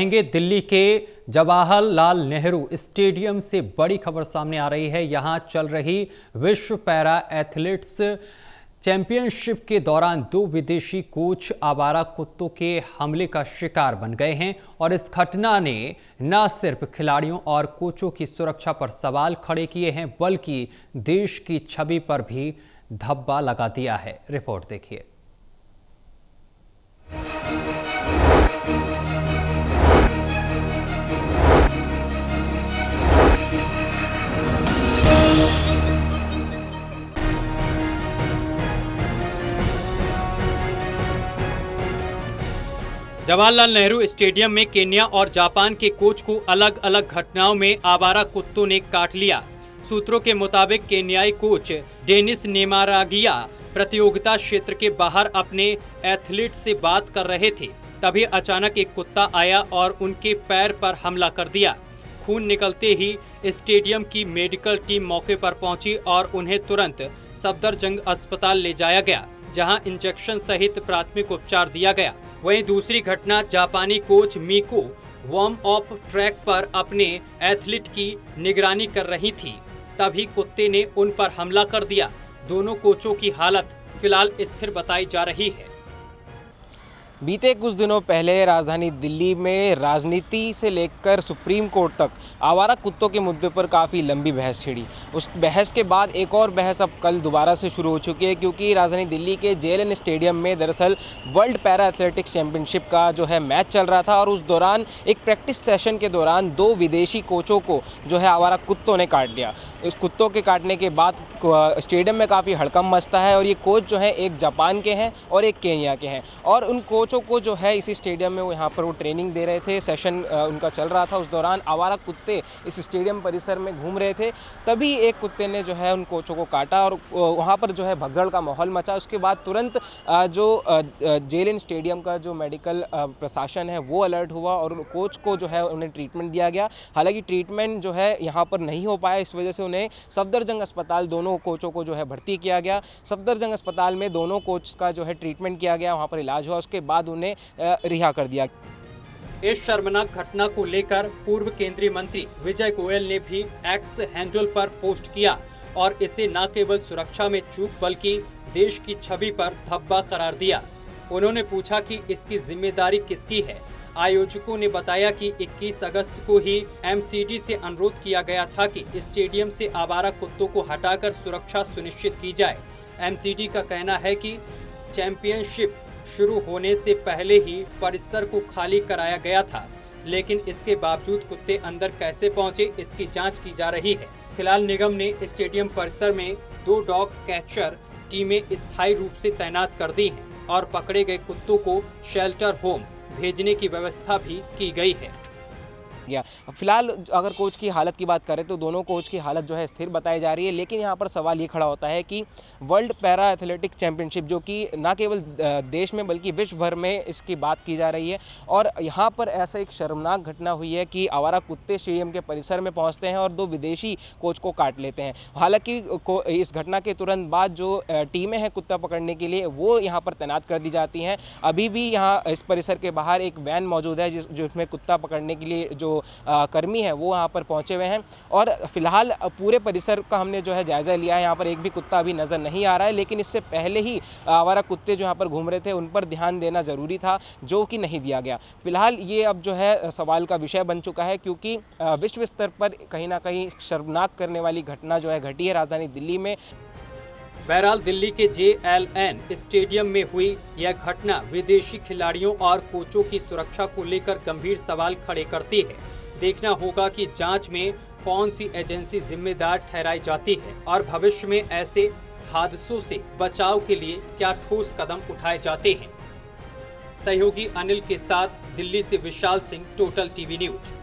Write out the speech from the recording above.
दिल्ली के जवाहरलाल नेहरू स्टेडियम से बड़ी खबर सामने आ रही है। यहां चल रही विश्व पैरा एथलेटिक्स चैंपियनशिप के दौरान दो विदेशी कोच आवारा कुत्तों के हमले का शिकार बन गए हैं और इस घटना ने न सिर्फ खिलाड़ियों और कोचों की सुरक्षा पर सवाल खड़े किए हैं, बल्कि देश की छवि पर भी धब्बा लगा दिया है। रिपोर्ट देखिए। जवाहरलाल नेहरू स्टेडियम में केन्या और जापान के कोच को अलग अलग घटनाओं में आवारा कुत्तों ने काट लिया। सूत्रों के मुताबिक केन्याई कोच डेनिस नेमारागिया प्रतियोगिता क्षेत्र के बाहर अपने एथलीट से बात कर रहे थे, तभी अचानक एक कुत्ता आया और उनके पैर पर हमला कर दिया। खून निकलते ही स्टेडियम की मेडिकल टीम मौके पर पहुंची और उन्हें तुरंत सफदरजंग अस्पताल ले जाया गया, जहां इंजेक्शन सहित प्राथमिक उपचार दिया गया। वहीं दूसरी घटना जापानी कोच मीको वार्म अप ट्रैक पर अपने एथलीट की निगरानी कर रही थी, तभी कुत्ते ने उन पर हमला कर दिया। दोनों कोचों की हालत फिलहाल स्थिर बताई जा रही है। बीते कुछ दिनों पहले राजधानी दिल्ली में राजनीति से लेकर सुप्रीम कोर्ट तक आवारा कुत्तों के मुद्दे पर काफ़ी लंबी बहस छिड़ी। उस बहस के बाद एक और बहस अब कल दोबारा से शुरू हो चुकी है, क्योंकि राजधानी दिल्ली के JLN स्टेडियम में दरअसल वर्ल्ड पैरा एथलेटिक्स चैंपियनशिप का जो है मैच चल रहा था और उस दौरान एक प्रैक्टिस सेशन के दौरान दो विदेशी कोचों को जो है आवारा कुत्तों ने काट लिया। इस कुत्तों के काटने के बाद स्टेडियम में काफ़ी हड़कंप मचता है और ये कोच जो है एक जापान के हैं और एक केन्या के हैं और उन कोचों को जो है इसी स्टेडियम में यहाँ पर वो ट्रेनिंग दे रहे थे। सेशन उनका चल रहा था। उस दौरान आवारा कुत्ते इस स्टेडियम परिसर में घूम रहे थे, तभी एक कुत्ते ने जो है उन कोचों को काटा और वहाँ पर जो है भगदड़ का माहौल मचा। उसके बाद तुरंत जो JLN स्टेडियम का जो मेडिकल प्रशासन है वो अलर्ट हुआ और कोच को जो है उन्हें ट्रीटमेंट दिया गया। हालांकि ट्रीटमेंट जो है यहाँ पर नहीं हो पाया, इस वजह से उन्हें सफदरजंग अस्पताल दोनों कोचों को जो है भर्ती किया गया। सफदरजंग अस्पताल में दोनों कोच का जो है ट्रीटमेंट किया गया, वहाँ पर इलाज हुआ, उसके बाद उन्हें रिहा कर दिया। इस शर्मनाक घटना को लेकर पूर्व केंद्रीय मंत्री विजय गोयल ने भी एक्स हैंडल पर पोस्ट किया और इसे न केवल सुरक्षा में चूक बल्कि देश की छवि पर धब्बा करार दिया। उन्होंने पूछा कि इसकी जिम्मेदारी किसकी है। आयोजकों ने बताया कि 21 अगस्त को ही MCD से अनुरोध किया गया था कि स्टेडियम से आवारा कुत्तों को हटाकर सुरक्षा सुनिश्चित की जाए। MCD का कहना है कि चैंपियनशिप शुरू होने से पहले ही परिसर को खाली कराया गया था, लेकिन इसके बावजूद कुत्ते अंदर कैसे पहुंचे, इसकी जांच की जा रही है। फिलहाल निगम ने स्टेडियम परिसर में 2 डॉग कैचर टीमें स्थायी रूप से तैनात कर दी हैं और पकड़े गए कुत्तों को शेल्टर होम भेजने की व्यवस्था भी की गई है। फिलहाल अगर कोच की हालत की बात करें तो दोनों कोच की हालत जो है स्थिर बताई जा रही है, लेकिन यहाँ पर सवाल ये खड़ा होता है कि वर्ल्ड पैरा एथलेटिक्स चैंपियनशिप जो कि न केवल देश में बल्कि विश्व भर में इसकी बात की जा रही है और यहाँ पर ऐसा एक शर्मनाक घटना हुई है कि आवारा कुत्ते स्टेडियम के परिसर में पहुँचते हैं और 2 विदेशी कोच को काट लेते हैं। हालांकि इस घटना के तुरंत बाद जो टीमें हैं कुत्ता पकड़ने के लिए वो यहाँ पर तैनात कर दी जाती हैं। अभी भी यहाँ इस परिसर के बाहर एक वैन मौजूद है जिसमें कुत्ता पकड़ने के लिए जो कर्मी है वो यहाँ पर पहुँचे हुए हैं और फिलहाल पूरे परिसर का हमने जो है जायज़ा लिया है। यहाँ पर एक भी कुत्ता अभी नज़र नहीं आ रहा है, लेकिन इससे पहले ही आवारा कुत्ते जो यहाँ पर घूम रहे थे उन पर ध्यान देना ज़रूरी था, जो कि नहीं दिया गया। फिलहाल ये अब जो है सवाल का विषय बन चुका है, क्योंकि विश्व स्तर पर कहीं ना कहीं शर्मनाक करने वाली घटना जो है घटी है राजधानी दिल्ली में। बहरहाल दिल्ली के JLN स्टेडियम में हुई यह घटना विदेशी खिलाड़ियों और कोचों की सुरक्षा को लेकर गंभीर सवाल खड़े करती है। देखना होगा कि जांच में कौन सी एजेंसी जिम्मेदार ठहराई जाती है और भविष्य में ऐसे हादसों से बचाव के लिए क्या ठोस कदम उठाए जाते हैं। सहयोगी अनिल के साथ दिल्ली से Vishal Singh, total TV news.